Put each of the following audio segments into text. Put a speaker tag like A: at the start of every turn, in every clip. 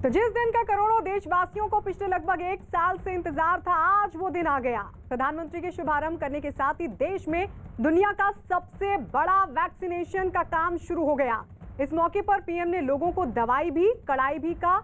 A: तो जिस दिन का करोड़ों देशवासियों को पिछले लगभग 1 साल से इंतजार था, आज वो दिन आ गया। प्रधानमंत्री के शुभारंभ करने के साथ ही देश में दुनिया का सबसे बड़ा वैक्सीनेशन का काम शुरू हो गया। इस मौके पर पीएम ने लोगों को दवाई भी कड़ाई भी का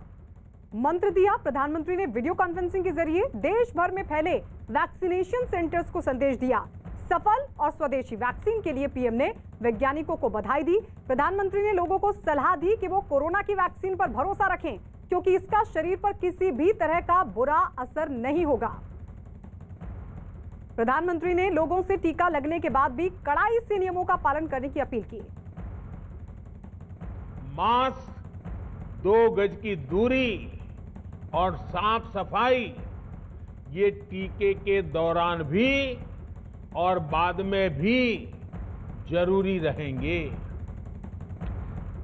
A: मंत्र दिया। प्रधानमंत्री ने वीडियो कॉन्फ्रेंसिंग के जरिए देश भर में फैले वैक्सीनेशन सेंटर्स को संदेश दिया। सफल और स्वदेशी वैक्सीन के लिए पीएम ने वैज्ञानिकों को बधाई दी। प्रधानमंत्री ने लोगों को सलाह दी कि वो कोरोना की वैक्सीन पर भरोसा रखें, क्योंकि इसका शरीर पर किसी भी तरह का बुरा असर नहीं होगा। प्रधानमंत्री ने लोगों से टीका लगने के बाद भी कड़ाई से नियमों का पालन करने की अपील की।
B: मास्क, 2 गज की दूरी और साफ सफाई ये टीके के दौरान भी और बाद में भी जरूरी रहेंगे।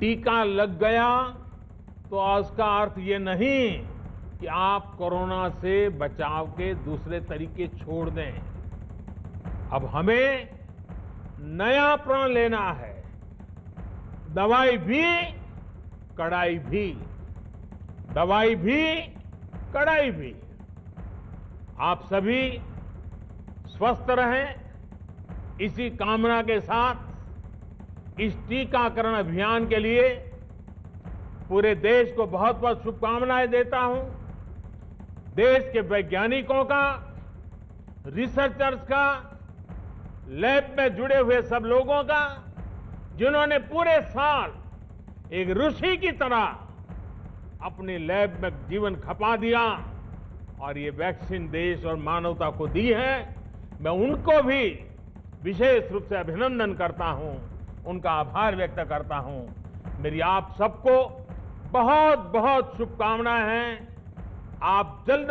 B: टीका लग गया तो उसका अर्थ ये नहीं कि आप कोरोना से बचाव के दूसरे तरीके छोड़ दें। अब हमें नया प्रण लेना है, दवाई भी कड़ाई भी, दवाई भी कड़ाई भी। आप सभी स्वस्थ रहें, इसी कामना के साथ इस टीकाकरण अभियान के लिए पूरे देश को बहुत बहुत शुभकामनाएं देता हूं। देश के वैज्ञानिकों का, रिसर्चर्स का, लैब में जुड़े हुए सब लोगों का, जिन्होंने पूरे साल एक ऋषि की तरह अपनी लैब में जीवन खपा दिया और ये वैक्सीन देश और मानवता को दी है। मैं उनको भी विशेष रूप से अभिनंदन करता हूं, उनका आभार व्यक्त करता हूं। मेरी आप सबको बहुत बहुत शुभकामनाएं हैं। आप जल्द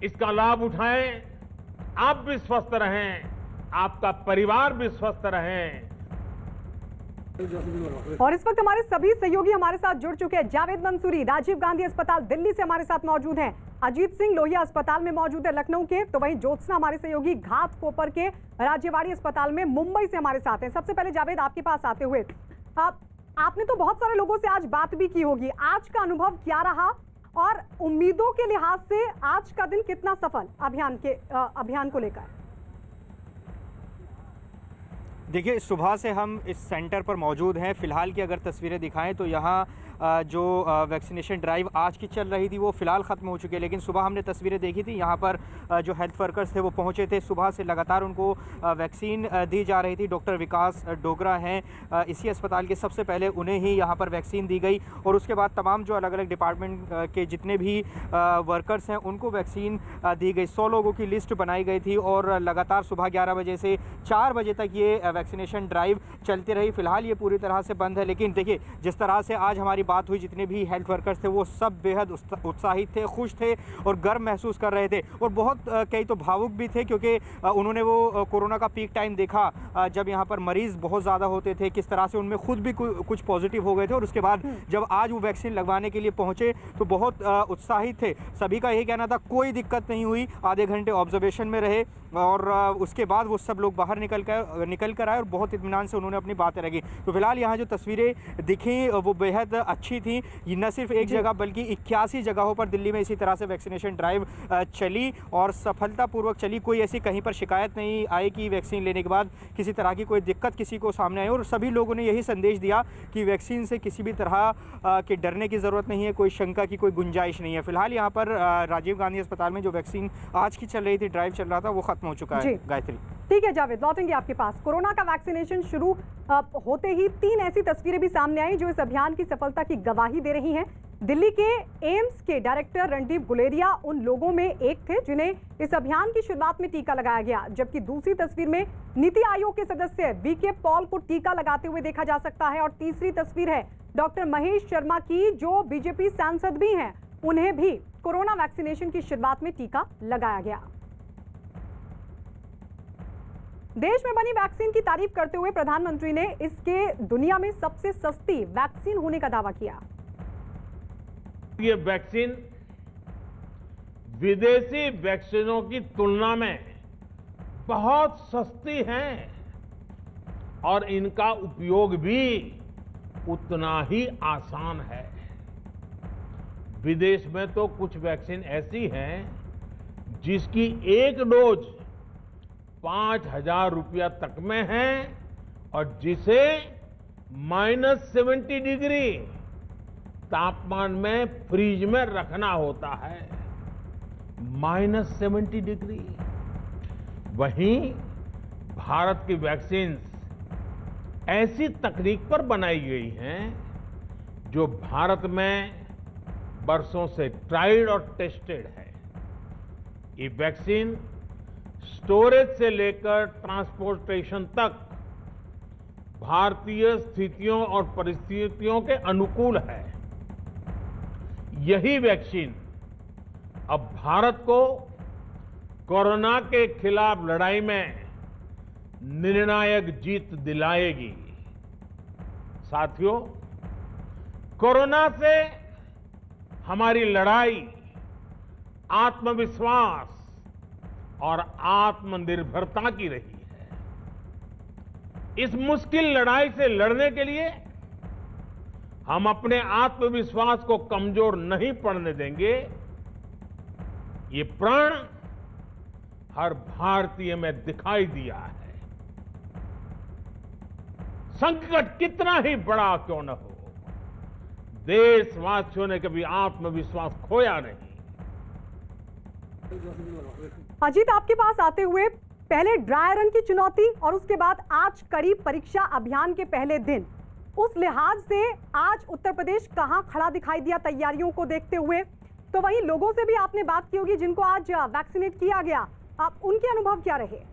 B: इसका लाभ उठाएं, आप भी स्वस्थ रहें, आपका परिवार भी स्वस्थ रहें।
A: और इस वक्त हमारे सभी सहयोगी हमारे साथ जुड़ चुके हैं। जावेद मंसूरी राजीव गांधी अस्पताल दिल्ली से हमारे साथ मौजूद हैं, अजीत सिंह लोहिया अस्पताल में मौजूद है लखनऊ के, तो वहीं ज्योत्सना हमारे सहयोगी घाटकोपर के राज्यवाड़ी अस्पताल में मुंबई से हमारे साथ हैं। सबसे पहले जावेद, आपके पास आते हुए, आपने तो बहुत सारे लोगों से आज बात भी की होगी, आज का अनुभव क्या रहा और उम्मीदों के लिहाज से आज का दिन कितना सफल अभियान को लेकर?
C: देखिए, सुबह से हम इस सेंटर पर मौजूद हैं। फ़िलहाल की अगर तस्वीरें दिखाएं तो यहाँ जो वैक्सीनेशन ड्राइव आज की चल रही थी वो फ़िलहाल ख़त्म हो चुकी है, लेकिन सुबह हमने तस्वीरें देखी थी। यहाँ पर जो हेल्थ वर्कर्स थे वो पहुँचे थे, सुबह से लगातार उनको वैक्सीन दी जा रही थी। डॉक्टर विकास डोगरा हैं इसी अस्पताल के, सबसे पहले उन्हें ही यहाँ पर वैक्सीन दी गई और उसके बाद तमाम जो अलग अलग डिपार्टमेंट के जितने भी वर्कर्स हैं उनको वैक्सीन दी गई। 100 लोगों की लिस्ट बनाई गई थी और लगातार सुबह 11 बजे से 4 बजे तक ये वैक्सीनेशन ड्राइव चलती रही। फ़िलहाल ये पूरी तरह से बंद है, लेकिन देखिए जिस तरह से आज हमारी बात हुई, जितने भी हेल्थ वर्कर्स थे वो सब बेहद उत्साहित थे, खुश थे और गर्व महसूस कर रहे थे और बहुत कई तो भावुक भी थे, क्योंकि उन्होंने वो कोरोना का पीक टाइम देखा जब यहाँ पर मरीज़ बहुत ज़्यादा होते थे, किस तरह से उनमें खुद भी कुछ पॉजिटिव हो गए थे और उसके बाद जब आज वो वैक्सीन लगवाने के लिए पहुँचे तो बहुत उत्साहित थे। सभी का यही कहना था, कोई दिक्कत नहीं हुई। आधे घंटे ऑब्जर्वेशन में रहे और उसके बाद वो सब लोग बाहर निकल कर आए और बहुत इत्मीनान से उन्होंने अपनी बातें रखी। तो फिलहाल यहाँ जो तस्वीरें दिखी वो बेहद अच्छी थी। न सिर्फ एक जगह बल्कि 81 जगहों पर दिल्ली में इसी तरह से वैक्सीनेशन ड्राइव चली और सफलतापूर्वक चली। कोई ऐसी कहीं पर शिकायत नहीं आई कि वैक्सीन लेने के बाद किसी तरह की कोई दिक्कत किसी को सामने आई और सभी लोगों ने यही संदेश दिया कि वैक्सीन से किसी भी तरह के डरने की ज़रूरत नहीं है, कोई शंका की कोई गुंजाइश नहीं है। फिलहाल यहाँ पर राजीव गांधी अस्पताल में जो वैक्सीन आज की चल रही थी, ड्राइव चल रहा था, वो खत्म हो चुका है। गायत्री,
A: ठीक है जावेद, लौटेंगे आपके पास। कोरोना का वैक्सीनेशन शुरू होते ही 3 ऐसी तस्वीरें भी सामने आई जो इस अभियान की सफलता की गवाही दे रही हैं। दिल्ली के एम्स के डायरेक्टर रणदीप गुलेरिया उन लोगों में एक थे जिन्हें इस अभियान की शुरुआत में टीका लगाया गया, जबकि दूसरी तस्वीर में नीति आयोग के सदस्य वीके पॉल को टीका लगाते हुए देखा जा सकता है और तीसरी तस्वीर है डॉक्टर महेश शर्मा की, जो बीजेपी सांसद भी हैं, उन्हें भी कोरोना वैक्सीनेशन की शुरुआत में टीका लगाया गया। देश में बनी वैक्सीन की तारीफ करते हुए प्रधानमंत्री ने इसके दुनिया में सबसे सस्ती वैक्सीन होने का दावा किया।
B: ये वैक्सीन विदेशी वैक्सीनों की तुलना में बहुत सस्ती हैं और इनका उपयोग भी उतना ही आसान है। विदेश में तो कुछ वैक्सीन ऐसी हैं जिसकी एक डोज 5,000 रुपया तक में है और जिसे -70 डिग्री तापमान में फ्रीज में रखना होता है। -70 डिग्री। वहीं भारत की वैक्सीन ऐसी तकनीक पर बनाई गई हैं जो भारत में बरसों से ट्राइड और टेस्टेड है। ये वैक्सीन स्टोरेज से लेकर ट्रांसपोर्टेशन तक भारतीय स्थितियों और परिस्थितियों के अनुकूल है। यही वैक्सीन अब भारत को कोरोना के खिलाफ लड़ाई में निर्णायक जीत दिलाएगी। साथियों, कोरोना से हमारी लड़ाई आत्मविश्वास और आत्मनिर्भरता की रही है। इस मुश्किल लड़ाई से लड़ने के लिए हम अपने आत्मविश्वास को कमजोर नहीं पड़ने देंगे। ये प्रण हर भारतीय में दिखाई दिया है। संकट कितना ही बड़ा क्यों न हो, देशवासियों ने कभी आत्मविश्वास खोया नहीं।
A: अजीत, आपके पास आते हुए पहले ड्राई रन की चुनौती और उसके बाद आज करीब परीक्षा अभियान के पहले दिन, उस लिहाज से आज उत्तर प्रदेश कहां खड़ा दिखाई दिया तैयारियों को देखते हुए? तो वहीं लोगों से भी आपने बात की होगी जिनको आज वैक्सीनेट किया गया, आप उनके अनुभव क्या रहे?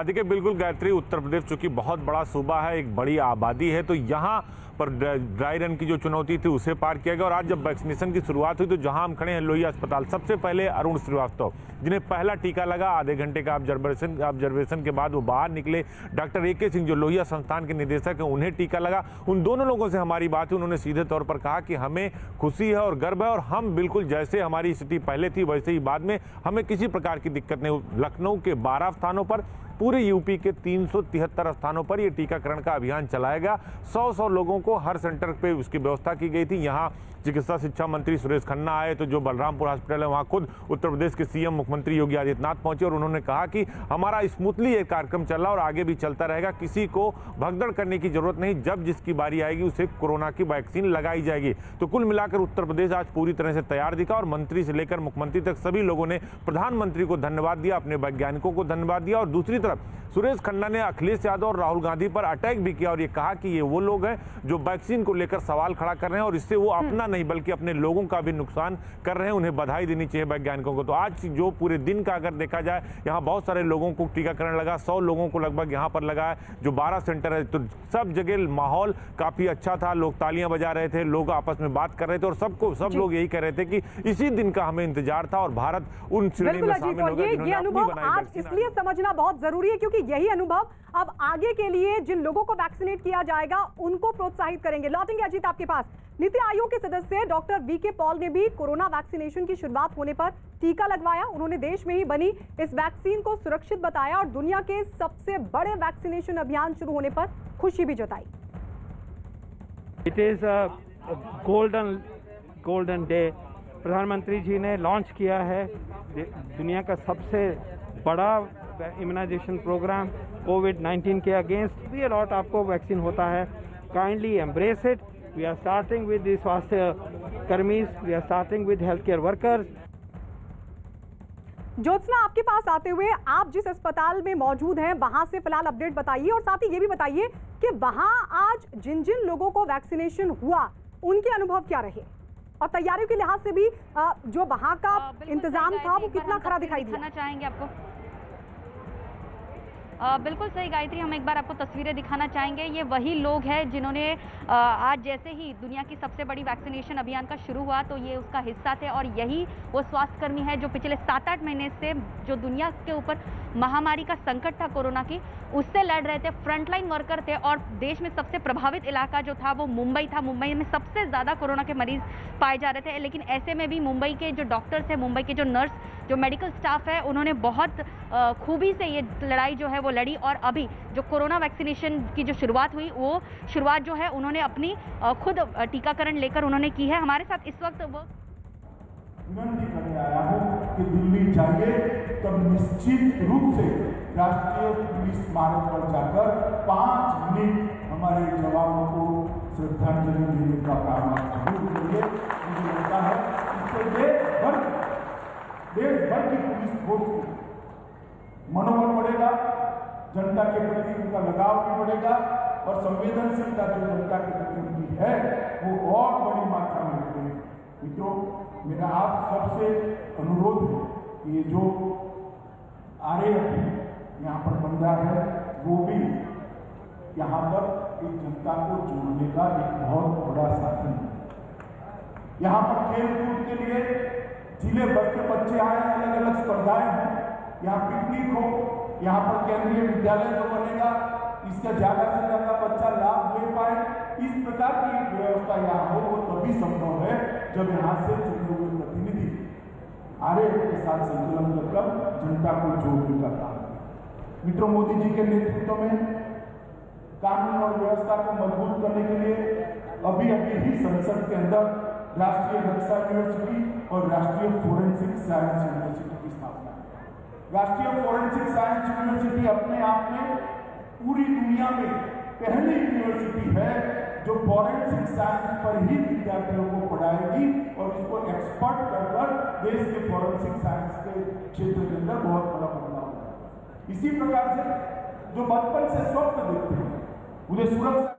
D: देखिए, बिल्कुल गायत्री, उत्तर प्रदेश चूंकि बहुत बड़ा सूबा है, एक बड़ी आबादी है, तो यहाँ पर ड्राई रन की जो चुनौती थी उसे पार किया गया। और आज जब वैक्सीनेशन की शुरुआत हुई तो जहां हम खड़े हैं लोहिया अस्पताल, सबसे पहले अरुण श्रीवास्तव जिन्हें पहला टीका लगा, आधे घंटे का ऑब्जर्वेशन के बाद वो बाहर निकले। डॉक्टर AK सिंह जो लोहिया संस्थान के निदेशक हैं, उन्हें टीका लगा। उन दोनों लोगों से हमारी बात हुई, उन्होंने सीधे तौर पर कहा कि हमें खुशी है और गर्व है और हम बिल्कुल जैसे हमारी स्थिति पहले थी वैसे ही बाद में, हमें किसी प्रकार की दिक्कत नहीं। लखनऊ के 12 स्थानों पर, पूरे यूपी के 373 स्थानों पर यह टीकाकरण का अभियान चलाएगा। 100 लोगों को हर सेंटर पे उसकी व्यवस्था की गई थी। यहाँ चिकित्सा शिक्षा मंत्री सुरेश खन्ना आए तो जो बलरामपुर हॉस्पिटल है वहाँ खुद उत्तर प्रदेश के CM मुख्यमंत्री योगी आदित्यनाथ पहुंचे और उन्होंने कहा कि हमारा स्मूथली ये कार्यक्रम चला और आगे भी चलता रहेगा, किसी को भगदड़ करने की जरूरत नहीं, जब जिसकी बारी आएगी उसे कोरोना की वैक्सीन लगाई जाएगी। तो कुल मिलाकर उत्तर प्रदेश आज पूरी तरह से तैयार दिखा और मंत्री से लेकर मुख्यमंत्री तक सभी लोगों ने प्रधानमंत्री को धन्यवाद दिया, अपने वैज्ञानिकों को धन्यवाद दिया। और दूसरी तरफ सुरेश खन्ना ने अखिलेश यादव और राहुल गांधी पर अटैक भी किया और ये कहा कि ये वो लोग हैं जो वैक्सीन को लेकर सवाल खड़ा कर रहे हैं और इससे वो अपना नहीं बल्कि अपने लोगों का भी नुकसान कर रहे हैं। उन्हें बधाई देनी चाहिए वैज्ञानिकों को। तो आज जो पूरे दिन का अगर देखा जाए, यहाँ बहुत सारे लोगों को टीकाकरण लगा, 100 लोगों को लगभग यहाँ पर लगा है। जो 12 सेंटर है तो सब जगह माहौल काफी अच्छा था, लोग तालियां बजा रहे थे, लोग आपस में बात कर रहे थे और सब लोग यही कह रहे थे कि इसी दिन का हमें इंतजार था और भारत उन श्रेणी में शामिल होगा जिन्होंने अपनी बनाई वैक्सीन।
A: इसलिए समझना बहुत जरूरी है क्योंकि यही अनुभव अब आगे के लिए जिन लोगों को वैक्सीनेट किया जाएगा उनको प्रोत्साहित करेंगे। लौटेंगे अजीत आपके पास। नीति आयोग के सदस्य डॉक्टर VK पॉल ने भी कोरोना वैक्सीनेशन की शुरुआत होने पर टीका लगवाया। उन्होंने देश में ही बनी इस वैक्सीन को सुरक्षित बताया और दुनिया के सबसे बड़े वैक्सीनेशन अभियान शुरू होने पर खुशी भी जताई।
E: It is a golden day. प्रधानमंत्री जी ने लॉन्च किया है दुनिया का सबसे बड़ा इम्यूनाइजेशन प्रोग्राम कोविड-19 के अगेंस्ट। भी अलॉट आपको वैक्सीन होता है, kindly embrace it. We are starting with the स्वास्थ्य कर्मी, we are starting with health care workers.
A: Jyotsna, आपके पास आते हुए आप जिस अस्पताल में मौजूद हैं वहां से फिलहाल अपडेट बताइए और साथ ही ये भी बताइए कि वहां आज जिन जिन लोगों को वैक्सीनेशन हुआ उनके अनुभव क्या रहे और तैयारियों के लिहाज से भी जो वहां का इंतजाम था वो कितना खरा दिखाई दिया?
F: चाहेंगे आपको बिल्कुल सही गायत्री, हम एक बार आपको तस्वीरें दिखाना चाहेंगे। ये वही लोग हैं जिन्होंने आज जैसे ही दुनिया की सबसे बड़ी वैक्सीनेशन अभियान का शुरू हुआ तो ये उसका हिस्सा थे और यही वो स्वास्थ्यकर्मी है जो पिछले 7-8 महीने से जो दुनिया के ऊपर महामारी का संकट था कोरोना की, उससे लड़ रहे थे, फ्रंटलाइन वर्कर थे और देश में सबसे प्रभावित इलाका जो था वो मुंबई था। मुंबई में सबसे ज़्यादा कोरोना के मरीज पाए जा रहे थे, लेकिन ऐसे में भी मुंबई के जो डॉक्टर्स हैं, मुंबई के जो नर्स, जो मेडिकल स्टाफ है, उन्होंने बहुत खूबी से ये लड़ाई जो है वो लड़ी। और अभी जो कोरोना वैक्सीनेशन की जो शुरुआत हुई, वो शुरुआत जो है उन्होंने अपनी खुद टीकाकरण लेकर उन्होंने की है। हमारे साथ इस वक्त वो
G: विनती करने आया हूँ कि दिल्ली जाइए तब निश्चित रूप से राष्ट्रीय पुलिस स्मारक पर जाकर 5 मिनट हमारे जवानों को श्रद्धांजलि देने का काम आप जरूर करिए। मुझे लगता है इससे देश भर की पुलिस फोर्स की मनोबल बढ़ेगा, जनता के प्रति उनका लगाव भी बढ़ेगा और संवेदनशीलता जो जनता के प्रति उनकी है वो और बड़ी मात्रा में बढ़ेगी। मित्रों, मेरा आप सबसे अनुरोध है कि ये जो आरएएफ यहाँ पर बन रहा है वो भी यहाँ पर एक जनता को जोड़ने का एक बहुत बड़ा साधन है। यहाँ पर खेल कूद के लिए जिले भर के बच्चे आए, अलग अलग स्पर्धाएं हों, यहाँ पिकनिक हो, यहाँ पर केंद्रीय विद्यालय जो बनेगा इसका ज्यादा से ज्यादा बच्चा लाभ ले पाए, इस प्रकार की व्यवस्था यहाँ हो वो तभी संभव है जब यहाँ से चुने हुए प्रतिनिधि आरएएफ के साथ संकलन कर जनता को जोड़ने का काम है। मित्रों, मोदी जी के नेतृत्व में कानून और व्यवस्था को मजबूत करने के लिए अभी ही संसद के अंदर राष्ट्रीय रक्षा यूनिवर्सिटी और राष्ट्रीय फोरेंसिक साइंस यूनिवर्सिटी की स्थापना है। राष्ट्रीय फोरेंसिक साइंस यूनिवर्सिटी अपने आप में पूरी दुनिया में पहली यूनिवर्सिटी है जो फॉरेंसिक साइंस पर ही विद्यार्थियों को पढ़ाएगी और इसको एक्सपर्ट कर देश के फॉरेंसिक साइंस के क्षेत्र के अंदर बहुत बड़ा बदलाव है। इसी प्रकार से जो बचपन से स्वप्न देखते हैं उन्हें सुरक्षा।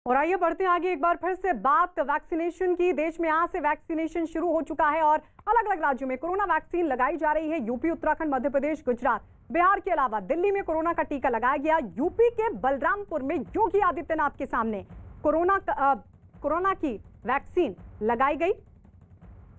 A: और आइए बढ़ते हैं आगे। एक बार फिर से बात वैक्सीनेशन की। देश में आज से वैक्सीनेशन शुरू हो चुका है और अलग अलग राज्यों में कोरोना वैक्सीन लगाई जा रही है। यूपी, उत्तराखंड, मध्य प्रदेश, गुजरात, बिहार के अलावा दिल्ली में कोरोना का टीका लगाया गया। यूपी के बलरामपुर में योगी आदित्यनाथ के सामने कोरोना की वैक्सीन लगाई गई।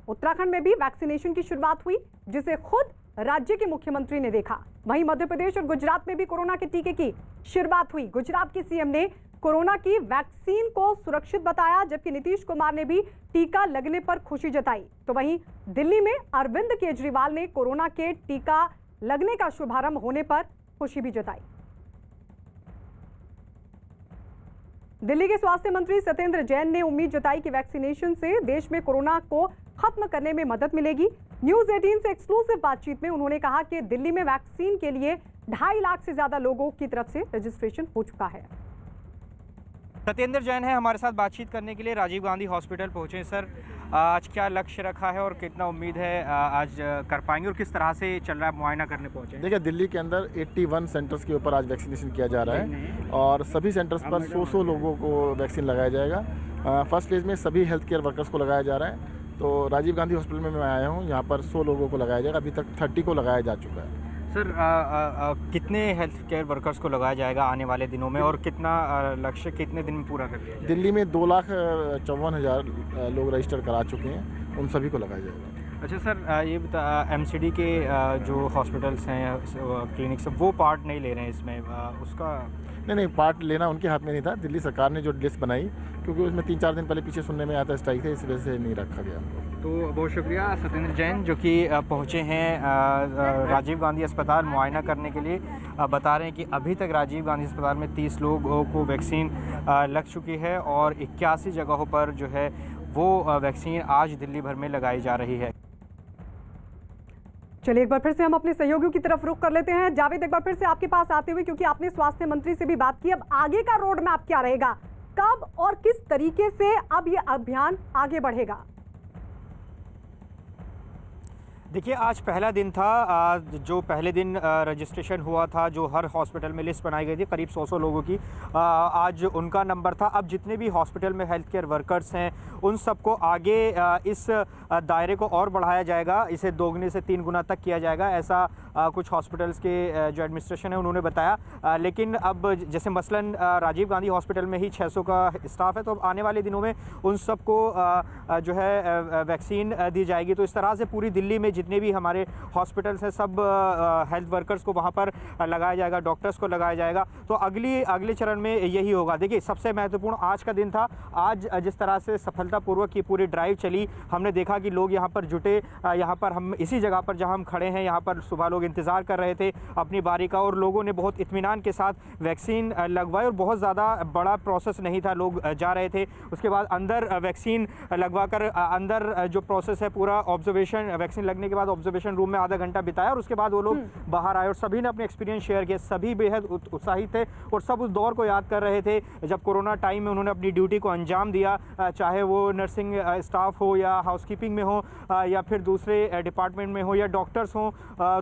A: उत्तराखंड में भी वैक्सीनेशन की शुरुआत हुई, जिसे खुद राज्य के मुख्यमंत्री ने देखा। वहीं मध्य प्रदेश और गुजरात में भी कोरोना के टीके की शुरुआत हुई। गुजरात के सीएम ने कोरोना की वैक्सीन को सुरक्षित बताया, जबकि नीतीश कुमार ने भी टीका लगने पर खुशी जताई। तो वहीं दिल्ली में अरविंद केजरीवाल ने कोरोना के टीका लगने का शुभारंभ होने पर खुशी भी जताई। दिल्ली के स्वास्थ्य मंत्री सत्येंद्र जैन ने उम्मीद जताई कि वैक्सीनेशन से देश में कोरोना को खत्म करने में मदद मिलेगी। न्यूज 18 से एक्सक्लूसिव बातचीत में उन्होंने कहा कि दिल्ली में वैक्सीन के लिए 2.5 लाख से ज्यादा लोगों की तरफ से रजिस्ट्रेशन हो चुका है।
C: सत्येंद्र जैन है हमारे साथ बातचीत करने के लिए। राजीव गांधी हॉस्पिटल पहुंचे। सर, आज क्या लक्ष्य रखा है और कितना उम्मीद है आज कर पाएंगे और किस तरह से चल रहा है, मुआयना करने पहुंचे?
H: देखिए, दिल्ली के अंदर 81 सेंटर्स के ऊपर आज वैक्सीनेशन किया जा रहा है और सभी सेंटर्स पर 100 लोगों को वैक्सीन लगाया जाएगा। फर्स्ट फेज़ में सभी हेल्थ केयर वर्कर्स को लगाया जा रहा है। तो राजीव गांधी हॉस्पिटल में मैं आया हूँ, यहाँ पर 100 लोगों को लगाया जाएगा। अभी तक 30 को लगाया जा चुका है।
C: सर, कितने हेल्थ केयर वर्कर्स को लगाया जाएगा आने वाले दिनों में और कितना लक्ष्य कितने दिन में पूरा कर दिया जाएगा?
H: दिल्ली में 2,54,000 लोग रजिस्टर करा चुके हैं, उन सभी को लगाया जाएगा।
C: अच्छा सर, ये बता एमसीडी के जो हॉस्पिटल्स हैं, क्लिनिक्स, वो पार्ट नहीं ले रहे हैं इसमें, उसका?
H: नहीं, पार्ट लेना उनके हाथ में नहीं था। दिल्ली सरकार ने जो लिस्ट बनाई, क्योंकि उसमें 3-4 दिन पहले पीछे सुनने में आता स्ट्राइक है, इस वजह से नहीं रखा गया।
C: तो बहुत शुक्रिया सत्येंद्र जैन, जो कि पहुँचे हैं राजीव गांधी अस्पताल मुआयना करने के लिए। बता रहे हैं कि अभी तक राजीव गांधी अस्पताल में 30 लोगों को वैक्सीन लग चुकी है और 81 जगहों पर जो है वो वैक्सीन आज दिल्ली भर में लगाई जा रही है।
A: चलिए एक बार फिर से हम अपने सहयोगियों की तरफ रुख कर लेते हैं। जावेद, एक बार फिर से आपके पास आते हुए, क्योंकि आपने स्वास्थ्य मंत्री से भी बात की, अब आगे का रोड मैप क्या रहेगा, कब और किस तरीके से अब ये अभियान आगे बढ़ेगा?
C: देखिए, आज पहला दिन था। जो पहले दिन रजिस्ट्रेशन हुआ था, जो हर हॉस्पिटल में लिस्ट बनाई गई थी करीब 100 लोगों की, आज उनका नंबर था। अब जितने भी हॉस्पिटल में हेल्थ केयर वर्कर्स हैं उन सबको आगे इस दायरे को और बढ़ाया जाएगा, इसे 2 गुने से 3 गुना तक किया जाएगा, ऐसा कुछ हॉस्पिटल्स के जो एडमिनिस्ट्रेशन है उन्होंने बताया। लेकिन अब जैसे मसलन राजीव गांधी हॉस्पिटल में ही 600 का स्टाफ है, तो अब आने वाले दिनों में उन सबको जो है वैक्सीन दी जाएगी। तो इस तरह से पूरी दिल्ली में जितने भी हमारे हॉस्पिटल्स हैं सब हेल्थ वर्कर्स को वहाँ पर लगाया जाएगा, डॉक्टर्स को लगाया जाएगा। तो अगले चरण में यही होगा। देखिए सबसे महत्वपूर्ण आज का दिन था। आज जिस तरह से सफलतापूर्वक ये पूरी ड्राइव चली, हमने देखा कि लोग यहाँ पर जुटे। यहाँ पर हम इसी जगह पर जहाँ हम खड़े हैं, यहाँ पर सुबह लोग इंतज़ार कर रहे थे अपनी बारी का, और लोगों ने बहुत इत्मीनान के साथ वैक्सीन लगवाई और बहुत ज़्यादा बड़ा प्रोसेस नहीं था, लोग जा रहे थे। उसके बाद अंदर वैक्सीन लगवा कर अंदर जो प्रोसेस है पूरा ऑब्जर्वेशन, वैक्सीन लगने के बाद ऑब्जर्वेशन रूम में आधा घंटा बिताया और उसके बाद वो लोग बाहर आए और सभी ने अपने एक्सपीरियंस शेयर किए। सभी बेहद उत्साहित थे और सब उस दौर को याद कर रहे थे जब कोरोना टाइम में उन्होंने अपनी ड्यूटी को अंजाम दिया, चाहे वो नर्सिंग स्टाफ हो या हाउसकीपिंग में हो या फिर दूसरे डिपार्टमेंट में हो या डॉक्टर्स हों,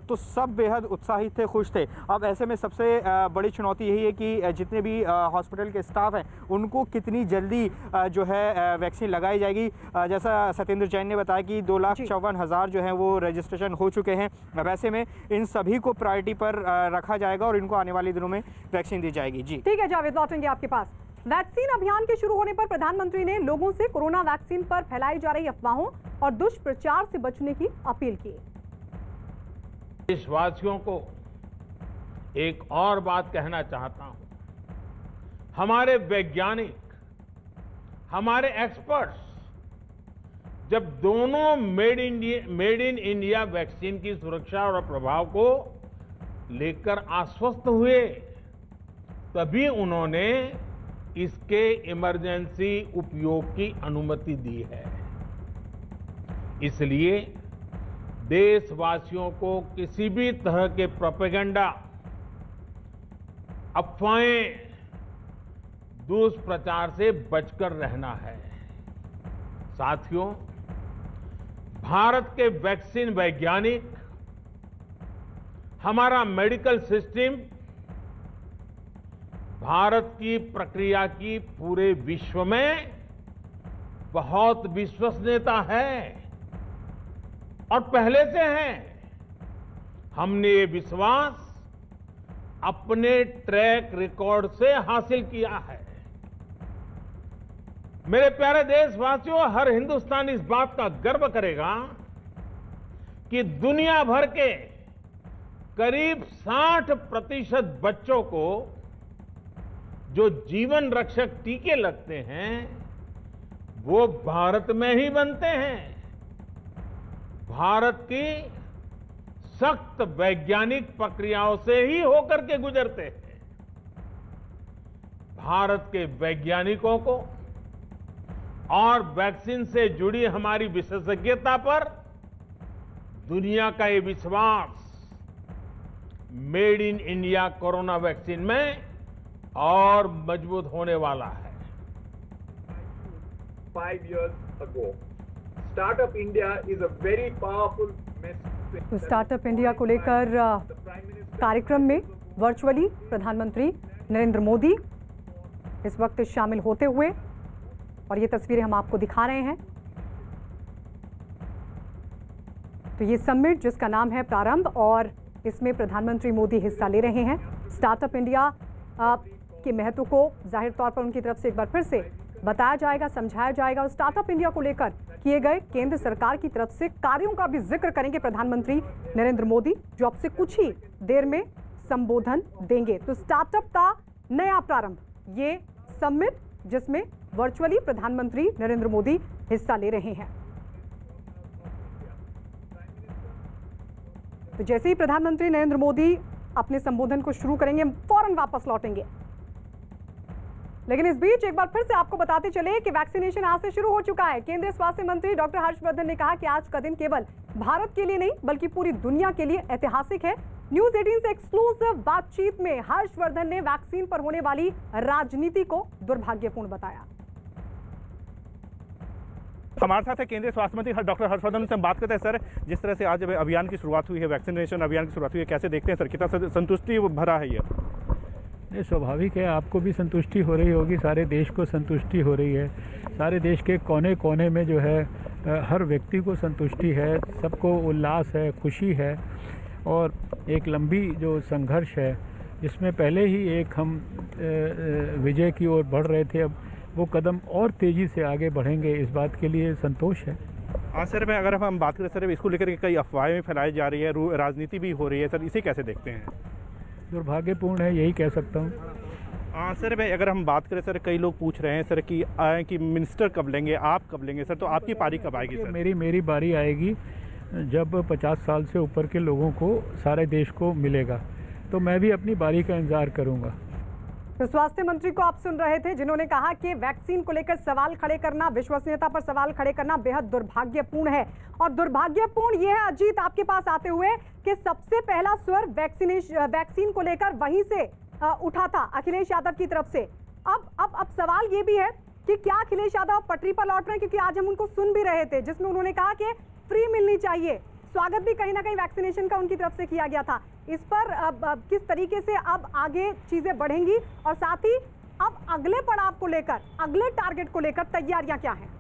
C: तो सब बेहद उत्साहित थे, खुश थे। अब ऐसे में सबसे बड़ी चुनौती यही है कि जितने भी हॉस्पिटल के स्टाफ हैं उनको कितनी जल्दी जो है वैक्सीन लगाई जाएगी। जैसा सत्येंद्र जैन ने बताया कि 2,54,000 जो हैं वो रजिस्ट्रेशन हो चुके हैं। वैसे में इन सभी को प्रायोरिटी पर रखा जाएगा और इनको आने वाले दिनों में वैक्सीन दी जाएगी। जी
A: ठीक है जावेद, लौटेंगे आपके पास। वैक्सीन अभियान के शुरू होने पर प्रधानमंत्री ने लोगों से कोरोना वैक्सीन पर फैलाई जा रही अफवाहों और दुष्प्रचार से बचने की अपील की।
B: देशवासियों को एक और बात कहना चाहता हूं। हमारे वैज्ञानिक, हमारे एक्सपर्ट्स जब दोनों मेड इन इंडिया वैक्सीन की सुरक्षा और प्रभाव को लेकर आश्वस्त हुए, तभी उन्होंने इसके इमरजेंसी उपयोग की अनुमति दी है। इसलिए देशवासियों को किसी भी तरह के प्रोपेगेंडा, अफवाहें, दुष्प्रचार से बचकर रहना है। साथियों, भारत के वैक्सीन वैज्ञानिक, हमारा मेडिकल सिस्टम भारत की प्रक्रिया की पूरे विश्व में बहुत विश्वसनीयता है और पहले से है। हमने ये विश्वास अपने ट्रैक रिकॉर्ड से हासिल किया है। मेरे प्यारे देशवासियों, हर हिंदुस्तानी इस बात का गर्व करेगा कि दुनिया भर के करीब 60% बच्चों को जो जीवन रक्षक टीके लगते हैं वो भारत में ही बनते हैं। भारत की सख्त वैज्ञानिक प्रक्रियाओं से ही होकर के गुजरते हैं। भारत के वैज्ञानिकों को और वैक्सीन से जुड़ी हमारी विशेषज्ञता पर दुनिया का ये विश्वास made in India corona vaccine में और मजबूत होने वाला है।
I: 5 years ago, Startup India is a very powerful message.
A: तो स्टार्टअप इंडिया को लेकर कार्यक्रम में वर्चुअली प्रधानमंत्री नरेंद्र मोदी इस वक्त शामिल होते हुए, और ये तस्वीरें हम आपको दिखा रहे हैं। तो ये समिट जिसका नाम है प्रारंभ, और इसमें प्रधानमंत्री मोदी हिस्सा ले रहे हैं। स्टार्टअप इंडिया के महत्व को जाहिर तौर पर उनकी तरफ से एक बार फिर से बताया जाएगा, समझाया जाएगा, और स्टार्टअप इंडिया को लेकर किए गए केंद्र सरकार की तरफ से कार्यों का भी जिक्र करेंगे प्रधानमंत्री नरेंद्र मोदी, जो अब से कुछ ही देर में संबोधन देंगे। तो स्टार्टअप का नया प्रारंभ, ये समिट जिसमें वर्चुअली प्रधानमंत्री नरेंद्र मोदी हिस्सा ले रहे हैं। तो जैसे ही प्रधानमंत्री नरेंद्र मोदी अपने संबोधन को शुरू करेंगे, हम फौरन वापस लौटेंगे। लेकिन इस बीच एक बार फिर से आपको बताते चले कि वैक्सीनेशन आज से शुरू हो चुका है। केंद्रीय स्वास्थ्य मंत्री डॉक्टर हर्षवर्धन ने कहा कि आज का दिन केवल भारत के लिए नहीं बल्कि पूरी दुनिया के लिए ऐतिहासिक है। न्यूज 18 से एक्सक्लूसिव बातचीत में हर्षवर्धन ने वैक्सीन पर होने वाली राजनीति को दुर्भाग्यपूर्ण बताया।
E: हमारे साथ है केंद्रीय स्वास्थ्य मंत्री डॉक्टर हर्षवर्धन से हम बात करते हैं। सर, जिस तरह से आज अभियान की शुरुआत हुई है, वैक्सीनेशन अभियान की शुरुआत हुई है, कैसे देखते हैं सर, कितना संतुष्टि भरा है ये?
J: ये स्वाभाविक है, आपको भी संतुष्टि हो रही होगी, सारे देश को संतुष्टि हो रही है। सारे देश के कोने कोने में जो है हर व्यक्ति को संतुष्टि है, सबको उल्लास है, खुशी है। और एक लंबी जो संघर्ष है जिसमें पहले ही एक हम विजय की ओर बढ़ रहे थे, अब वो कदम और तेज़ी से आगे बढ़ेंगे, इस बात के लिए संतोष है।
E: हाँ सर, मैं अगर हम बात करें सर, इसको लेकर के कई अफवाहें फैलाई जा रही है, राजनीति भी हो रही है सर, इसे कैसे देखते हैं?
J: दुर्भाग्यपूर्ण है, यही कह सकता हूँ।
E: हाँ सर, मैं अगर हम बात करें सर, कई लोग पूछ रहे हैं सर कि मिनिस्टर कब लेंगे, आप कब लेंगे सर, तो आपकी पारी कब आएगी सर?
J: मेरी बारी आएगी जब 50 साल से ऊपर के लोगों को, सारे देश को मिलेगा, तो मैं भी अपनी बारी का इंतजार करूँगा।
A: तो स्वास्थ्य मंत्री को आप सुन रहे थे, जिन्होंने कहा कि वैक्सीन को लेकर सवाल खड़े करना, विश्वसनीयता पर सवाल खड़े करना बेहद दुर्भाग्यपूर्ण है। और दुर्भाग्यपूर्ण ये है अजीत, आपके पास आते हुए, कि सबसे पहला स्वर वैक्सीन को लेकर वहीं से उठा था अखिलेश यादव की तरफ से। अब सवाल ये भी है कि क्या अखिलेश यादव पटरी पर लौट रहे हैं, क्योंकि आज हम उनको सुन भी रहे थे जिसमें उन्होंने कहा कि फ्री मिलनी चाहिए। स्वागत भी कहीं ना कहीं वैक्सीनेशन का उनकी तरफ से किया गया था। इस पर किस तरीके से अब आगे चीजें बढ़ेंगी और साथ ही अब अगले पड़ाव को लेकर, अगले टारगेट को लेकर तैयारियां क्या हैं?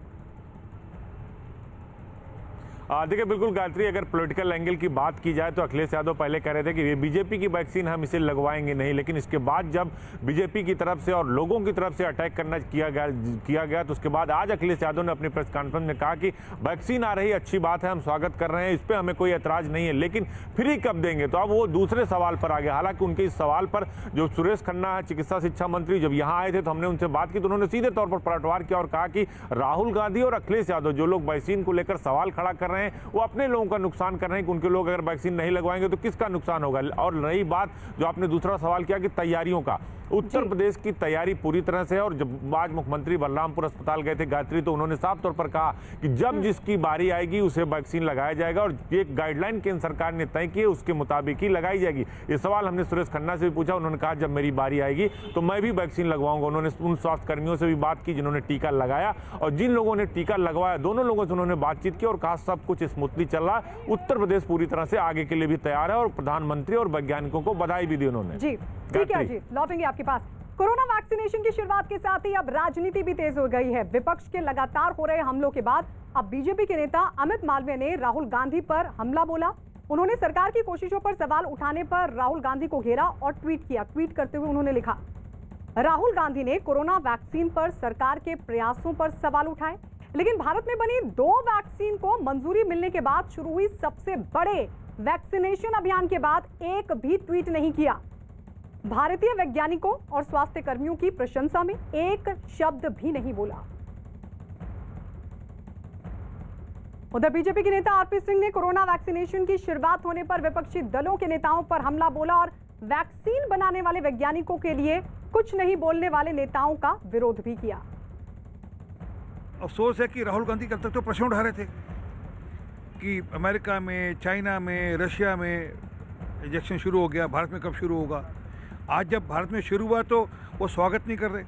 D: देखिए बिल्कुल गायत्री, अगर पॉलिटिकल एंगल की बात की जाए तो अखिलेश यादव पहले कह रहे थे कि ये बीजेपी की वैक्सीन हम इसे लगवाएंगे नहीं, लेकिन इसके बाद जब बीजेपी की तरफ से और लोगों की तरफ से अटैक करना किया गया तो उसके बाद आज अखिलेश यादव ने अपनी प्रेस कॉन्फ्रेंस में कहा कि वैक्सीन आ रही, अच्छी बात है, हम स्वागत कर रहे हैं, इस पर हमें कोई ऐतराज नहीं है, लेकिन फ्री कब देंगे? तो अब वो दूसरे सवाल पर आ गया। हालांकि उनके इस सवाल पर जो सुरेश खन्ना है, चिकित्सा शिक्षा मंत्री, जब यहाँ आए थे तो हमने उनसे बात की तो उन्होंने सीधे तौर पर पलटवार किया और कहा कि राहुल गांधी और अखिलेश यादव जो लोग वैक्सीन को लेकर सवाल खड़ा कर रहे हैं वो अपने लोगों का नुकसान कर रहे हैं कि उनके लोग अगर वैक्सीन नहीं लगवाएंगे तो किसका नुकसान होगा। और नई बात जो आपने दूसरा सवाल किया कि तैयारियों का, उत्तर प्रदेश की तैयारी पूरी तरह से है। और जब आज मुख्यमंत्री बलरामपुर अस्पताल गए थे गायत्री, तो उन्होंने साफ तौर पर कहा कि जब जिसकी बारी आएगी उसे वैक्सीन लगाया जाएगा और एक गाइडलाइन केंद्र सरकार ने तय की है उसके मुताबिक ही लगाई जाएगी। ये सवाल हमने सुरेश खन्ना से भी पूछा, उन्होंने कहा जब मेरी बारी आएगी तो मैं भी वैक्सीन लगवाऊंगा। उन्होंने उन स्वास्थ्य कर्मियों से भी बात की जिन्होंने टीका लगाया और जिन लोगों ने टीका लगवाया, दोनों लोगों से उन्होंने बातचीत की और कहा सब कुछ स्मूथली चल रहा है, उत्तर प्रदेश पूरी तरह से आगे के लिए भी तैयार है और प्रधानमंत्री और वैज्ञानिकों को बधाई भी दी उन्होंने।
A: जी ठीक है जी, लौटेंगे आपके पास। कोरोना वैक्सीनेशन की शुरुआत के साथ ही अब राजनीति भी तेज हो गई है। विपक्ष के लगातार हो रहे हमलों के बाद अब बीजेपी के नेता अमित मालवीय ने राहुल गांधी पर हमला बोला। उन्होंने सरकार की कोशिशों पर सवाल उठाने पर राहुल गांधी को घेरा और ट्वीट किया। ट्वीट करते हुए उन्होंने लिखा, राहुल गांधी ने कोरोना वैक्सीन पर सरकार के प्रयासों पर सवाल उठाए, लेकिन भारत में बनी 2 वैक्सीन को मंजूरी मिलने के बाद शुरू हुई सबसे बड़े वैक्सीनेशन अभियान के बाद एक भी ट्वीट नहीं किया। भारतीय वैज्ञानिकों और स्वास्थ्य कर्मियों की प्रशंसा में एक शब्द भी नहीं बोला। उधर बीजेपी के नेता आरपी सिंह ने कोरोना वैक्सीनेशन की शुरुआत होने पर विपक्षी दलों के नेताओं पर हमला बोला और वैक्सीन बनाने वाले वैज्ञानिकों के लिए कुछ नहीं बोलने वाले नेताओं का विरोध भी किया।
K: अफसोस है कि राहुल गांधी कल तक तो प्रश्न उठा रहे थे कि अमेरिका में, चाइना में, रशिया में इंजेक्शन शुरू हो गया, भारत में कब शुरू होगा। आज जब भारत में शुरू हुआ तो वो स्वागत नहीं कर रहे,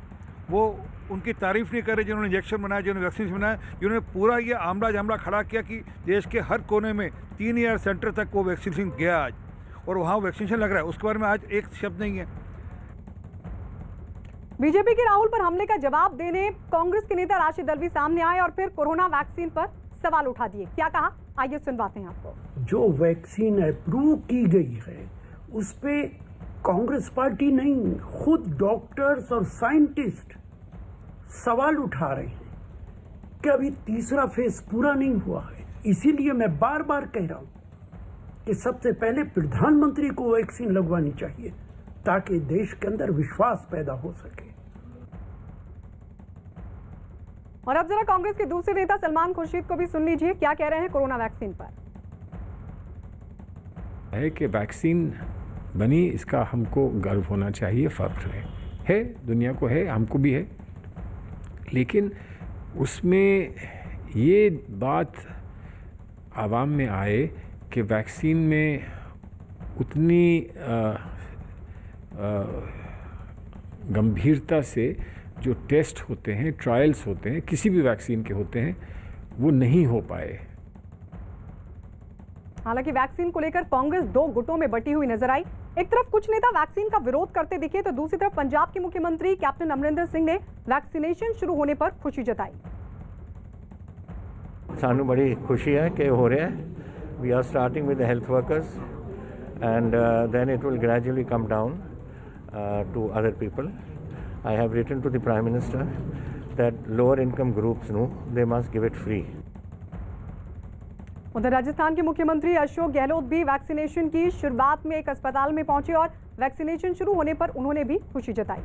K: वो उनकी तारीफ नहीं कर रहे जिन्होंने इंजेक्शन बनाया, जिन्होंने वैक्सीन बनाया, जिन्होंने पूरा ये आमला जामला खड़ा किया कि देश के हर कोने में 3000 सेंटर तक वो वैक्सीनेशन गया आज और वहाँ वैक्सीनेशन लग रहा है। उसके बारे में आज एक शब्द नहीं है।
A: बीजेपी के राहुल पर हमले का जवाब देने कांग्रेस के नेता राशिद अल्वी सामने आए और फिर कोरोना वैक्सीन पर सवाल उठा दिए। क्या कहा, आइए सुनवाते हैं आपको।
L: जो वैक्सीन अप्रूव की गई है उस पे कांग्रेस पार्टी नहीं, खुद डॉक्टर्स और साइंटिस्ट सवाल उठा रहे हैं कि अभी तीसरा फेज पूरा नहीं हुआ है। इसीलिए मैं बार बार कह रहा हूं कि सबसे पहले प्रधानमंत्री को वैक्सीन लगवानी चाहिए ताकि देश के अंदर विश्वास पैदा हो सके।
A: और अब जरा कांग्रेस के दूसरे नेता सलमान खुर्शीद को भी सुन लीजिए, क्या कह रहे हैं कोरोना वैक्सीन पर।
M: है कि वैक्सीन बनी, इसका हमको गर्व होना चाहिए, फख्र है, दुनिया को है, हमको भी है, लेकिन उसमें ये बात आवाम में आए कि वैक्सीन में उतनी गंभीरता से जो टेस्ट होते हैं, ट्रायल्स होते हैं, किसी भी वैक्सीन के होते हैं, वो नहीं हो पाए।
A: हालांकि वैक्सीन को लेकर कांग्रेस 2 गुटों में बटी हुई नजर आई। एक तरफ कुछ नेता वैक्सीन का विरोध करते दिखे तो दूसरी तरफ पंजाब के मुख्यमंत्री कैप्टन अमरिंदर सिंह ने वैक्सीनेशन शुरू होने पर खुशी जताई।
N: सानू बड़ी खुशी है कि हो रहा है। We are starting with the health workers and then it will gradually come down to other people. I have written to the Prime Minister that lower income groups, no, they must give it free.
A: उधर राजस्थान के मुख्यमंत्री अशोक गहलोत भी vaccination की शुरुआत में एक अस्पताल में पहुंचे और वैक्सीनेशन शुरू होने पर उन्होंने भी खुशी जताई।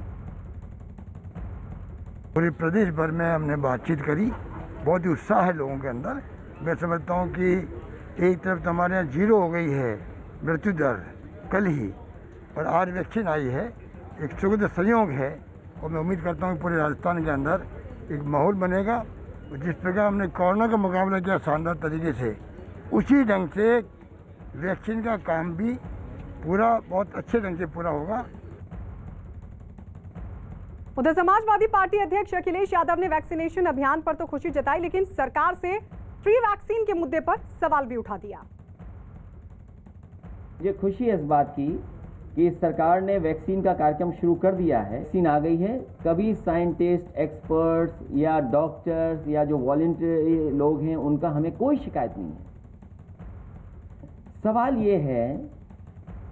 O: पूरे प्रदेश भर में हमने बातचीत करी, बहुत ही उत्साह है लोगों के अंदर। मैं समझता हूँ कि एक तरफ तो हमारे यहाँ 0 हो गई है मृत्यु दर कल ही, और आज वैक्सीन आई है, एक सुखद संयोग है। और मैं उम्मीद करता हूँ कि पूरे राजस्थान के अंदर एक माहौल बनेगा। जिस प्रकार हमने कोरोना का मुकाबला किया शानदार तरीके से, उसी ढंग से वैक्सीन का काम भी पूरा बहुत अच्छे ढंग से पूरा होगा।
A: उधर समाजवादी पार्टी अध्यक्ष अखिलेश यादव ने वैक्सीनेशन अभियान पर तो खुशी जताई, लेकिन सरकार से फ्री वैक्सीन के मुद्दे पर सवाल भी उठा दिया।
P: ये खुशी है इस बात की कि सरकार ने वैक्सीन का कार्यक्रम शुरू कर दिया है, वैक्सीन आ गई है। कभी साइंटिस्ट, एक्सपर्ट्स या डॉक्टर्स या जो वॉलंटियर लोग हैं उनका हमें कोई शिकायत नहीं है। सवाल ये है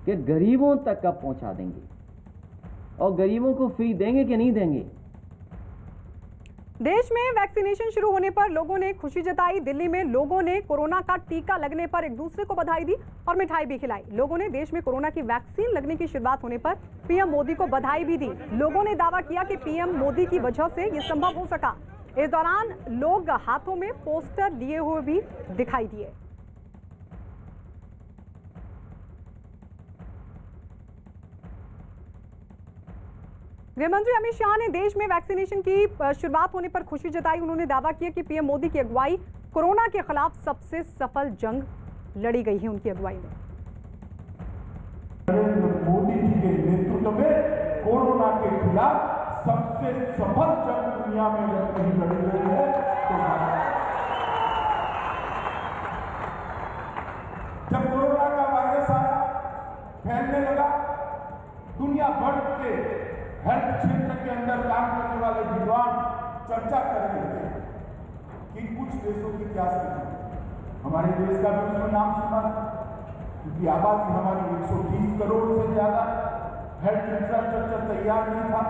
P: कि गरीबों तक कब पहुंचा देंगे और गरीबों को फ्री देंगे कि नहीं देंगे।
A: देश में वैक्सीनेशन शुरू होने पर लोगों ने खुशी जताई। दिल्ली में लोगों ने कोरोना का टीका लगने पर एक दूसरे को बधाई दी और मिठाई भी खिलाई। लोगों ने देश में कोरोना की वैक्सीन लगने की शुरुआत होने पर पीएम मोदी को बधाई भी दी। लोगों ने दावा किया कि पीएम मोदी की वजह से ये संभव हो सका। इस दौरान लोग हाथों में पोस्टर लिए हुए भी दिखाई दिए। गृहमंत्री अमित शाह ने देश में वैक्सीनेशन की शुरुआत होने पर खुशी जताई। उन्होंने दावा किया कि पीएम मोदी की अगुवाई कोरोना के खिलाफ सबसे सफल जंग लड़ी गई है उनकी अगुवाई में।
G: नरेंद्र मोदी जी के नेतृत्व में कोरोना के खिलाफ सबसे सफल जंग दुनिया में लड़ी गई है। जब कोरोना का वायरस आया, फैलने लगा, दुनिया भर के हेल्थ क्षेत्र के अंदर काम करने वाले विद्वान चर्चा कर रहे थे कि कुछ देशों की क्या स्थिति। हमारे देश का भी उसमें नाम सुना, क्योंकि आबादी हमारी 130 करोड़ से ज्यादा, हेल्थ इंफ्रास्ट्रक्चर तैयार नहीं था।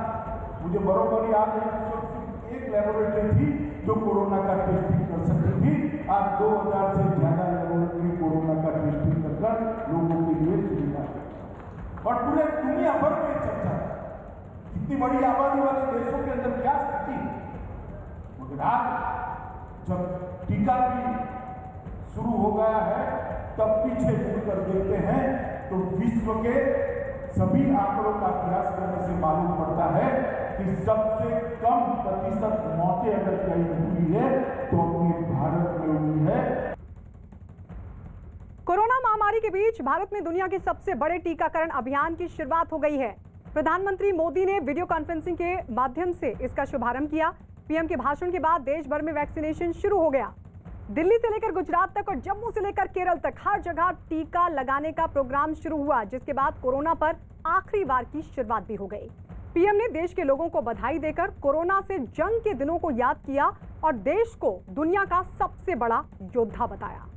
G: मुझे बरोबर याद है सिर्फ एक लेबोरेटरी थी जो कोरोना का टेस्टिंग कर सकती थी। आज 2000 से ज्यादा लेबोरेटरी कोरोना का टेस्टिंग कर लोगों के लिए सुविधा है। और पूरे दुनिया भर में चर्चा, इतनी बड़ी आबादी वाले देशों के अंदर क्या स्थिति। मगर आज जब टीका भी शुरू हो गया है, तब पीछे मुड़कर देखते हैं तो विश्व के सभी आंकड़ों का अभ्यास करने से मालूम पड़ता है कि सबसे कम प्रतिशत मौतें अगर कहीं हुई है तो अपने भारत में हुई है।
A: कोरोना महामारी के बीच भारत में दुनिया के सबसे बड़े टीकाकरण अभियान की शुरुआत हो गई है। प्रधानमंत्री मोदी ने वीडियो कॉन्फ्रेंसिंग के माध्यम से इसका शुभारंभ किया। पीएम के भाषण के बाद देश भर में वैक्सीनेशन शुरू हो गया। दिल्ली से लेकर गुजरात तक और जम्मू से लेकर केरल तक हर जगह टीका लगाने का प्रोग्राम शुरू हुआ, जिसके बाद कोरोना पर आखिरी बार की शुरुआत भी हो गई। पीएम ने देश के लोगों को बधाई देकर कोरोना से जंग के दिनों को याद किया और देश को दुनिया का सबसे बड़ा योद्धा बताया।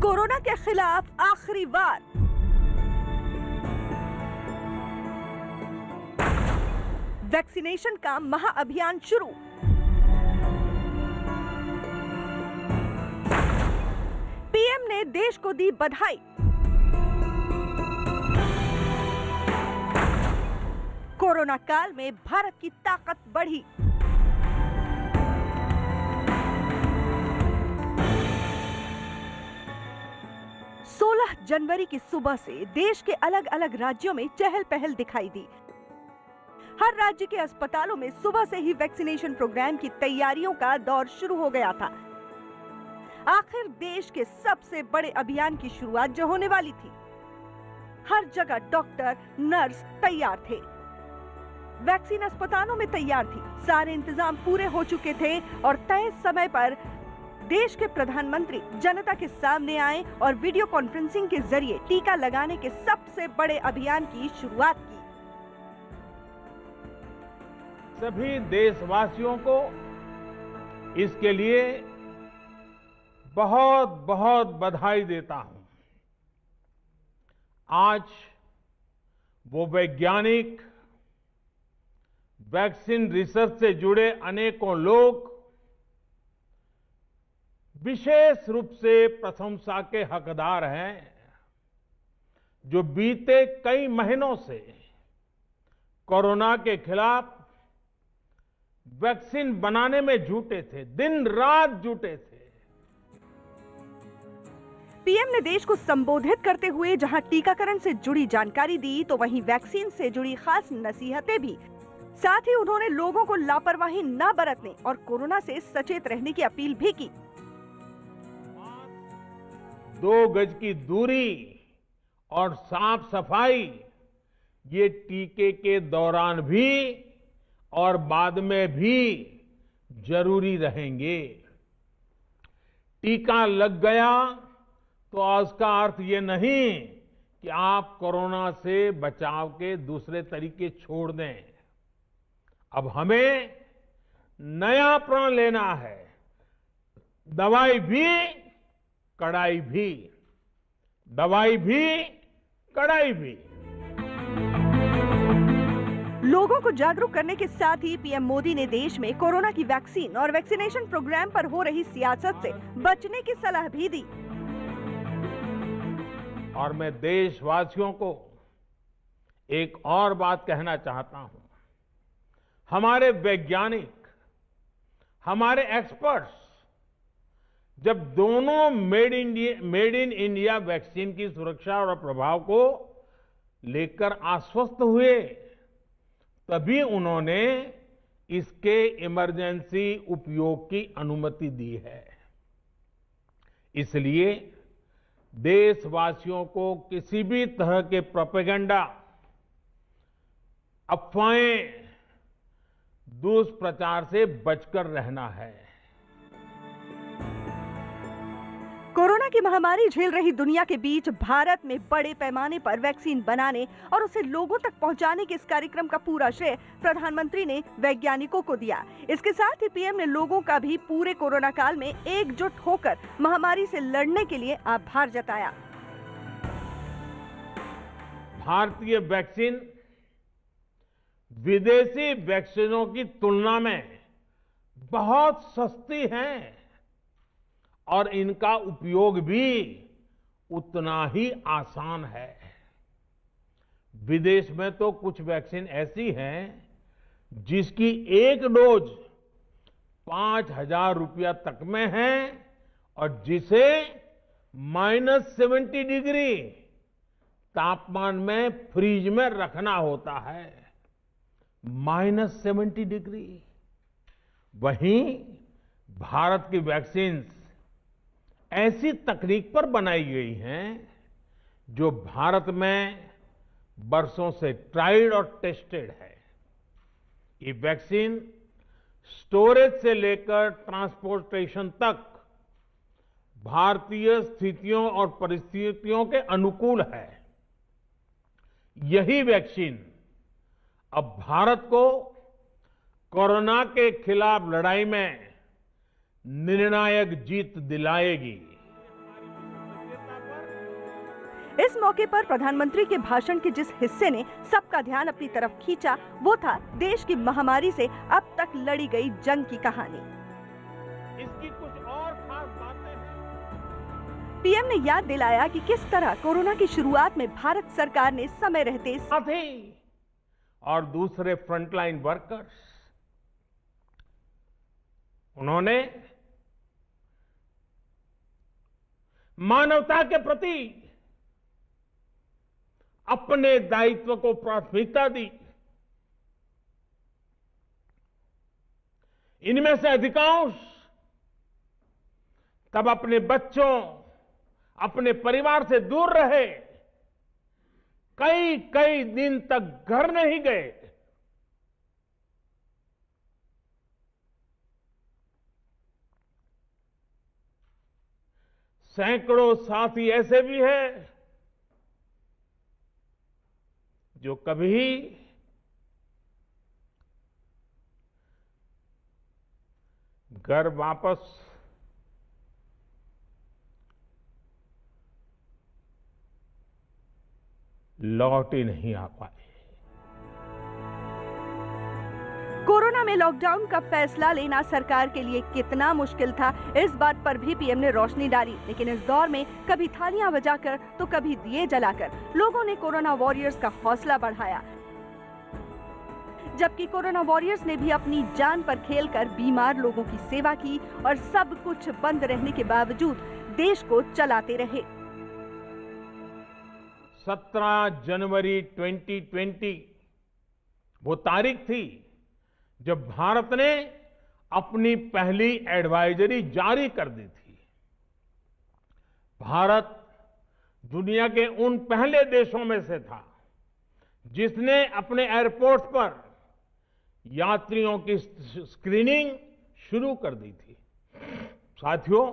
Q: कोरोना के खिलाफ आखिरी बार वैक्सीनेशन का महाअभियान शुरू। पीएम ने देश को दी बधाई। कोरोना काल में भारत की ताकत बढ़ी। जनवरी की सुबह से देश के अलग अलग राज्यों में चहल पहल दिखाई दी। हर राज्य के अस्पतालों में सुबह से ही वैक्सीनेशन प्रोग्राम की तैयारियों का दौर शुरू हो गया था। आखिर देश के सबसे बड़े अभियान की शुरुआत जो होने वाली थी। हर जगह डॉक्टर, नर्स तैयार थे। वैक्सीन अस्पतालों में तैयार थी। सारे इंतजाम पूरे हो चुके थे और तय समय पर देश के प्रधानमंत्री जनता के सामने आए और वीडियो कॉन्फ्रेंसिंग के जरिए टीका लगाने के सबसे बड़े अभियान की शुरुआत की।
B: सभी देशवासियों को इसके लिए बहुत बहुत बधाई देता हूं। आज वो वैज्ञानिक, वैक्सीन रिसर्च से जुड़े अनेकों लोग विशेष रूप से प्रशंसा के हकदार हैं जो बीते कई महीनों से कोरोना के खिलाफ वैक्सीन बनाने में जुटे थे, दिन रात जुटे थे।
Q: पीएम ने देश को संबोधित करते हुए जहां टीकाकरण से जुड़ी जानकारी दी, तो वहीं वैक्सीन से जुड़ी खास नसीहतें भी। साथ ही उन्होंने लोगों को लापरवाही न बरतने और कोरोना से सचेत रहने की अपील भी की।
B: 2 गज की दूरी और साफ सफाई ये टीके के दौरान भी और बाद में भी जरूरी रहेंगे। टीका लग गया तो उसका अर्थ ये नहीं कि आप कोरोना से बचाव के दूसरे तरीके छोड़ दें। अब हमें नया प्रण लेना है, दवाई भी कड़ाई भी, दवाई भी कड़ाई भी।
Q: लोगों को जागरूक करने के साथ ही पीएम मोदी ने देश में कोरोना की वैक्सीन और वैक्सीनेशन प्रोग्राम पर हो रही सियासत से बचने की सलाह भी दी।
B: और मैं देशवासियों को एक और बात कहना चाहता हूं। हमारे वैज्ञानिक, हमारे एक्सपर्ट्स जब दोनों मेड इन इंडिया वैक्सीन की सुरक्षा और प्रभाव को लेकर आश्वस्त हुए, तभी उन्होंने इसके इमरजेंसी उपयोग की अनुमति दी है। इसलिए देशवासियों को किसी भी तरह के प्रोपेगेंडा, अफवाहें, दुष्प्रचार से बचकर रहना है।
Q: कोरोना की महामारी झेल रही दुनिया के बीच भारत में बड़े पैमाने पर वैक्सीन बनाने और उसे लोगों तक पहुंचाने के इस कार्यक्रम का पूरा श्रेय प्रधानमंत्री ने वैज्ञानिकों को दिया। इसके साथ ही पीएम ने लोगों का भी पूरे कोरोना काल में एकजुट होकर महामारी से लड़ने के लिए आभार जताया।
B: भारतीय वैक्सीन विदेशी वैक्सीनों की तुलना में बहुत सस्ती हैं और इनका उपयोग भी उतना ही आसान है। विदेश में तो कुछ वैक्सीन ऐसी हैं जिसकी एक डोज 5,000 रुपया तक में है और जिसे -70 डिग्री तापमान में फ्रीज में रखना होता है। -70 डिग्री। वहीं भारत की वैक्सीन ऐसी तकनीक पर बनाई गई हैं जो भारत में बरसों से ट्राइड और टेस्टेड है। ये वैक्सीन स्टोरेज से लेकर ट्रांसपोर्टेशन तक भारतीय स्थितियों और परिस्थितियों के अनुकूल है। यही वैक्सीन अब भारत को कोरोना के खिलाफ लड़ाई में निर्णायक जीत दिलाएगी।
Q: इस मौके पर प्रधानमंत्री के भाषण के जिस हिस्से ने सबका ध्यान अपनी तरफ खींचा, वो था देश की महामारी से अब तक लड़ी गई जंग की कहानी।
B: इसकी कुछ और खास बातें हैं।
Q: पीएम ने याद दिलाया कि किस तरह कोरोना की शुरुआत में भारत सरकार ने समय रहते
B: साथी और दूसरे फ्रंटलाइन वर्कर्स, उन्होंने मानवता के प्रति अपने दायित्व को प्राथमिकता दी। इनमें से अधिकांश तब अपने बच्चों, अपने परिवार से दूर रहे, कई कई दिन तक घर नहीं गए। सैकड़ों साथी ऐसे भी हैं जो कभी घर वापस लौट ही नहीं आ पाए।
Q: कोरोना में लॉकडाउन का फैसला लेना सरकार के लिए कितना मुश्किल था, इस बात पर भी पीएम ने रोशनी डाली। लेकिन इस दौर में कभी थालियां बजाकर तो कभी दिए जलाकर लोगों ने कोरोना वॉरियर्स का हौसला बढ़ाया, जबकि कोरोना वॉरियर्स ने भी अपनी जान पर खेलकर बीमार लोगों की सेवा की और सब कुछ बंद रहने के बावजूद देश को चलाते रहे।
B: 17 जनवरी 2020 वो तारीख थी जब भारत ने अपनी पहली एडवाइजरी जारी कर दी थी। भारत दुनिया के उन पहले देशों में से था जिसने अपने एयरपोर्ट पर यात्रियों की स्क्रीनिंग शुरू कर दी थी। साथियों,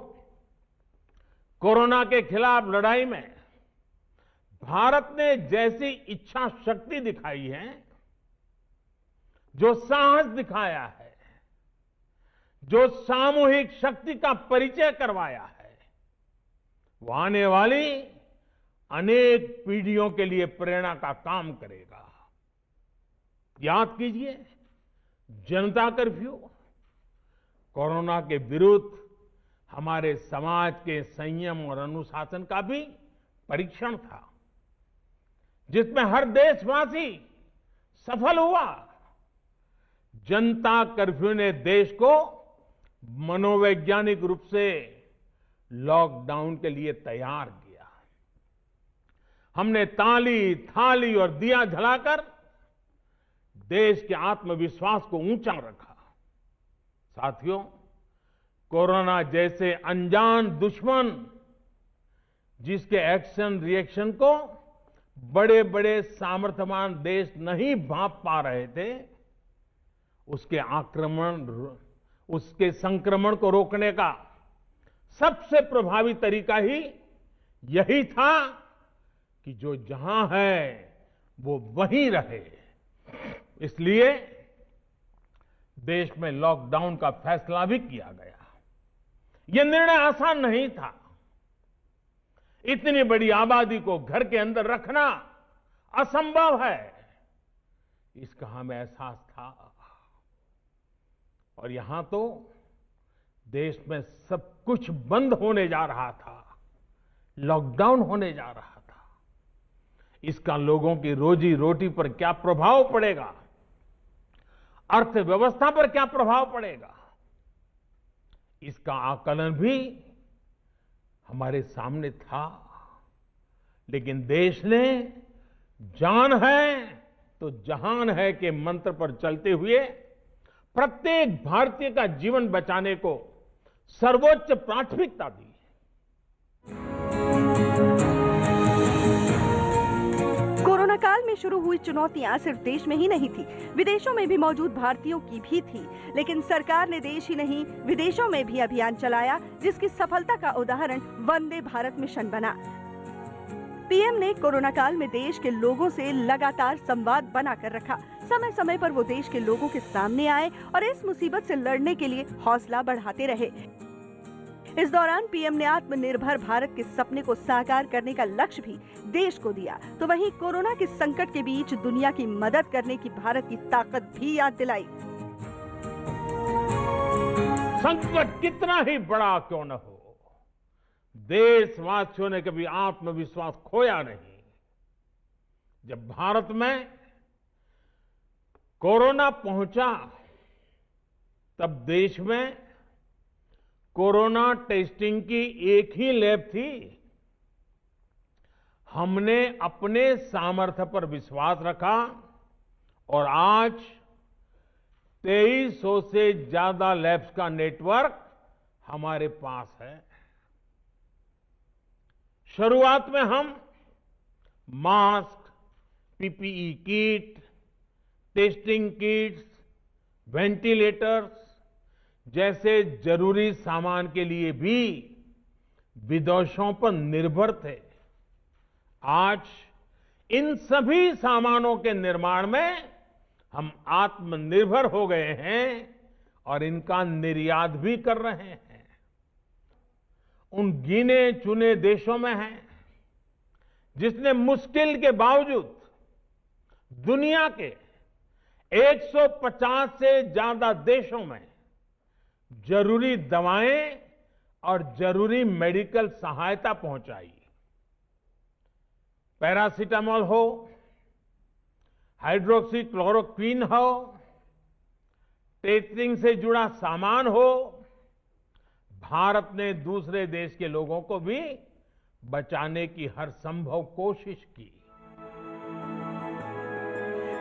B: कोरोना के खिलाफ लड़ाई में भारत ने जैसी इच्छा शक्ति दिखाई है, जो साहस दिखाया है, जो सामूहिक शक्ति का परिचय करवाया है, वो आने वाली अनेक पीढ़ियों के लिए प्रेरणा का काम करेगा। याद कीजिए, जनता कर्फ्यू कोरोना के विरुद्ध हमारे समाज के संयम और अनुशासन का भी परीक्षण था, जिसमें हर देशवासी सफल हुआ। जनता कर्फ्यू ने देश को मनोवैज्ञानिक रूप से लॉकडाउन के लिए तैयार किया। हमने ताली, थाली और दिया जलाकर देश के आत्मविश्वास को ऊंचा रखा। साथियों, कोरोना जैसे अनजान दुश्मन जिसके एक्शन रिएक्शन को बड़े बड़े सामर्थ्यवान देश नहीं भांप पा रहे थे, उसके संक्रमण को रोकने का सबसे प्रभावी तरीका ही यही था कि जो जहां है वो वहीं रहे। इसलिए देश में लॉकडाउन का फैसला भी किया गया। यह निर्णय आसान नहीं था। इतनी बड़ी आबादी को घर के अंदर रखना असंभव है, इसका हमें एहसास था। और यहां तो देश में सब कुछ बंद होने जा रहा था, लॉकडाउन होने जा रहा था। इसका लोगों की रोजी रोटी पर क्या प्रभाव पड़ेगा, अर्थव्यवस्था पर क्या प्रभाव पड़ेगा, इसका आकलन भी हमारे सामने था। लेकिन देश ने जान है तो जहान है के मंत्र पर चलते हुए प्रत्येक भारतीय का जीवन बचाने को सर्वोच्च प्राथमिकता दी।
Q: कोरोना काल में शुरू हुई चुनौतियां सिर्फ देश में ही नहीं थी, विदेशों में भी मौजूद भारतीयों की भी थी। लेकिन सरकार ने देश ही नहीं विदेशों में भी अभियान चलाया, जिसकी सफलता का उदाहरण वंदे भारत मिशन बना। पीएम ने कोरोना काल में देश के लोगों से लगातार संवाद बनाकर रखा। समय समय पर वो देश के लोगों के सामने आए और इस मुसीबत से लड़ने के लिए हौसला बढ़ाते रहे। इस दौरान पीएम ने आत्मनिर्भर भारत के सपने को साकार करने का लक्ष्य भी देश को दिया, तो वहीं कोरोना के संकट के बीच दुनिया की मदद करने की भारत की ताकत भी याद दिलाई।
B: संकट कितना ही बड़ा क्यों न हो, देशवासियों ने कभी आत्मविश्वास खोया नहीं। जब भारत में कोरोना पहुंचा, तब देश में कोरोना टेस्टिंग की एक ही लैब थी। हमने अपने सामर्थ्य पर विश्वास रखा और आज 2300 से ज्यादा लैब्स का नेटवर्क हमारे पास है। शुरुआत में हम mask, PPE kit, testing kits, ventilators जैसे जरूरी सामान के लिए भी विदेशों पर निर्भर थे। आज इन सभी सामानों के निर्माण में हम आत्मनिर्भर हो गए हैं और इनका निर्यात भी कर रहे हैं। उन गिने चुने देशों में हैं जिसने मुश्किल के बावजूद दुनिया के 150 से ज्यादा देशों में जरूरी दवाएं और जरूरी मेडिकल सहायता पहुंचाई। पैरासीटामोल हो, हाइड्रोक्सीक्लोरोक्वीन हो, टेस्टिंग से जुड़ा सामान हो, भारत ने दूसरे देश के लोगों को भी बचाने की हर संभव कोशिश की।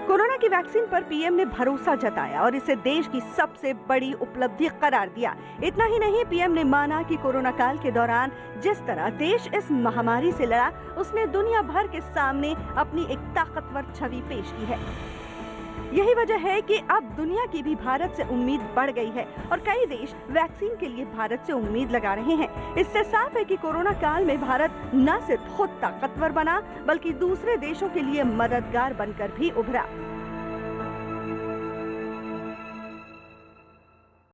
Q: कोरोना की वैक्सीन पर पीएम ने भरोसा जताया और इसे देश की सबसे बड़ी उपलब्धि करार दिया। इतना ही नहीं, पीएम ने माना कि कोरोना काल के दौरान जिस तरह देश इस महामारी से लड़ा, उसने दुनिया भर के सामने अपनी एक ताकतवर छवि पेश की है। यही वजह है कि अब दुनिया की भी भारत से उम्मीद बढ़ गई है और कई देश वैक्सीन के लिए भारत से उम्मीद लगा रहे हैं। इससे साफ है कि कोरोना काल में भारत न सिर्फ खुद ताकतवर बना, बल्कि दूसरे देशों के लिए मददगार बनकर भी उभरा।